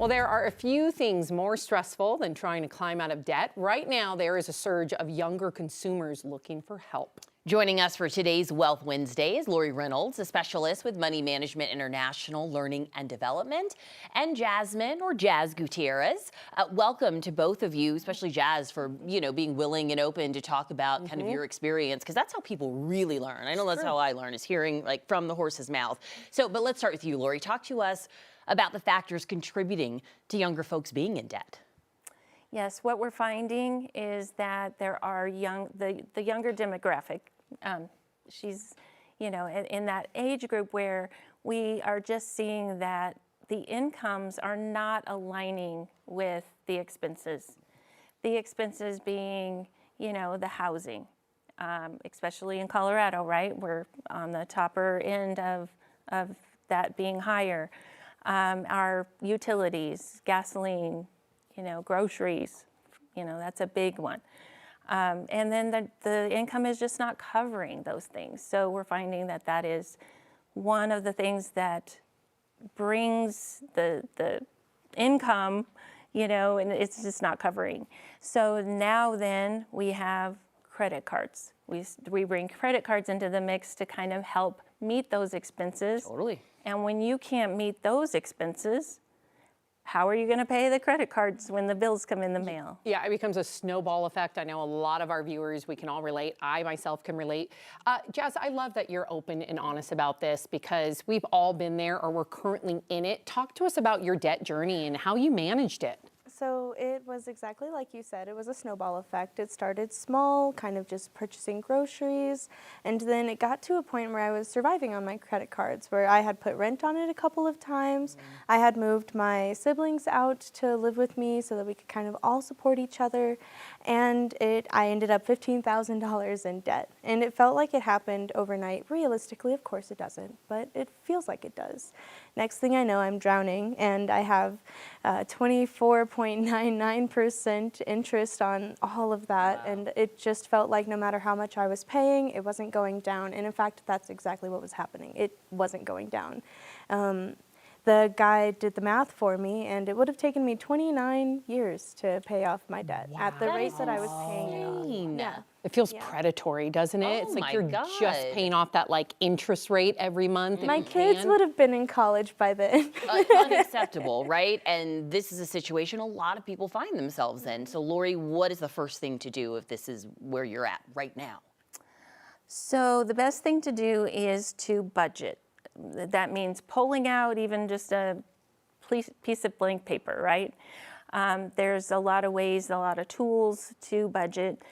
Well, there are a few things more stressful than trying to climb out of debt. Right now, there is a surge of younger consumers looking for help. Joining us for today's Wealth Wednesday is Lori Reynolds, a specialist with Money Management International Learning and Development, and Jasmine, or Jazz Gutierrez. Welcome to both of you, especially Jazz, for being willing and open to talk about kind of your experience, because that's how people really learn. I know that's how I learn, is hearing like from the horse's mouth. But let's start with you, Lori. Talk to us about the factors contributing to younger folks being in debt. Yes, what we're finding is that there are the younger demographic. She's, in that age group where we are just seeing that the incomes are not aligning with the expenses. The expenses being, the housing, especially in Colorado, right? We're on the topper end of that being higher. Our utilities, gasoline, groceries, that's a big one. And then the income is just not covering those things. So we're finding that that is one of the things that brings the income, and it's just not covering. So now then we have credit cards. We bring credit cards into the mix to kind of help meet those expenses. Totally. And when you can't meet those expenses, how are you going to pay the credit cards when the bills come in the mail? Yeah, it becomes a snowball effect. I know a lot of our viewers, we can all relate. I myself can relate. Jazz, I love that you're open and honest about this, because we've all been there or we're currently in it. Talk to us about your debt journey and how you managed it. So it was exactly like you said. It was a snowball effect. It started small, kind of just purchasing groceries, and then it got to a point where I was surviving on my credit cards, where I had put rent on it a couple of times. I had moved my siblings out to live with me so that we could kind of all support each other, and I ended up $15,000 in debt. And it felt like it happened overnight. Realistically, of course it doesn't, but it feels like it does. Next thing I know, I'm drowning, and I have 24.99% interest on all of that. Wow. And it just felt like no matter how much I was paying, it wasn't going down. And in fact, that's exactly what was happening. It wasn't going down. The guy did the math for me, and it would have taken me 29 years to pay off my debt at the rate that I was paying it off. Yeah. It feels predatory, doesn't it? It's like you're just paying off that interest rate every month. My kids would have been in college by then. Unacceptable, right? And this is a situation a lot of people find themselves in. So Lori, what is the first thing to do if this is where you're at right now? So the best thing to do is to budget. That means pulling out even just a piece of blank paper, right? There's a lot of ways, a lot of tools to budget.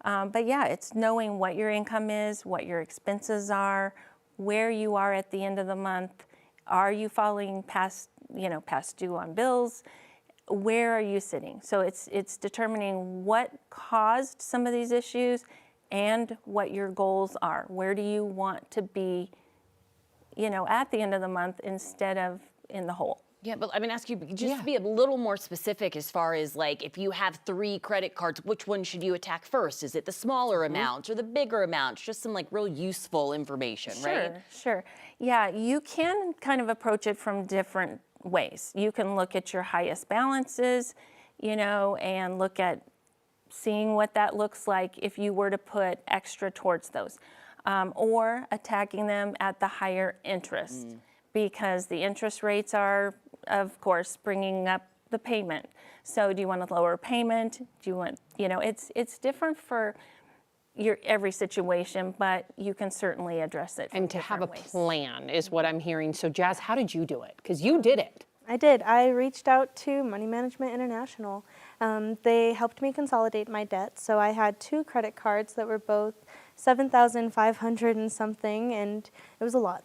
But yeah, it's knowing what your income is, what your expenses are, where you are at the end of the month. Are you falling past due on bills? Where are you sitting? So it's determining what caused some of these issues and what your goals are. Where do you want to be, at the end of the month instead of in the hole? Yeah, but I'm gonna ask you just to be a little more specific as far as if you have 3 credit cards, which one should you attack first? Is it the smaller amounts or the bigger amounts? Just some real useful information, right? Sure. Yeah, you can kind of approach it from different ways. You can look at your highest balances, and look at seeing what that looks like if you were to put extra towards those. Or attacking them at the higher interest, because the interest rates are, of course, bringing up the payment. So do you want a lower payment? Do you want, it's different for every situation, but you can certainly address it from And to have a ways. plan is what I'm hearing. So Jazz, how did you do it? Because you did it. I did. I reached out to Money Management International. They helped me consolidate my debt. So I had 2 credit cards that were both $7,500 and something, and it was a lot.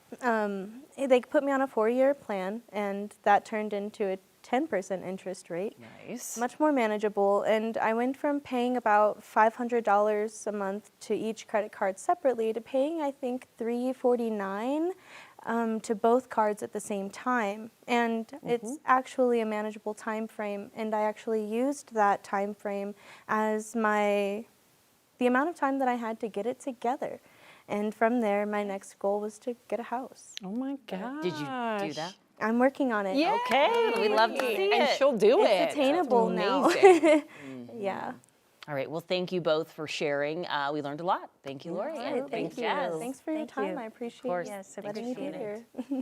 They put me on a 4-year plan, and that turned into a 10% interest rate. Nice. Much more manageable. And I went from paying about $500 a month to each credit card separately to paying, I think, $349 to both cards at the same time. And it's actually a manageable time frame, and I actually used that time frame as the amount of time that I had to get it together. And from there, my next goal was to get a house. Oh my gosh. Did you do that? I'm working on it. Yeah. Okay, we'd love to see And it. she'll do it. It's attainable now. Amazing. Yeah. All right, well, thank you both for sharing. We learned a lot. Thank you, Lori. Yeah, and thank Jazz. you. Thanks for your Thank time. you. I appreciate course. Yes, letting me be appreciate it. here.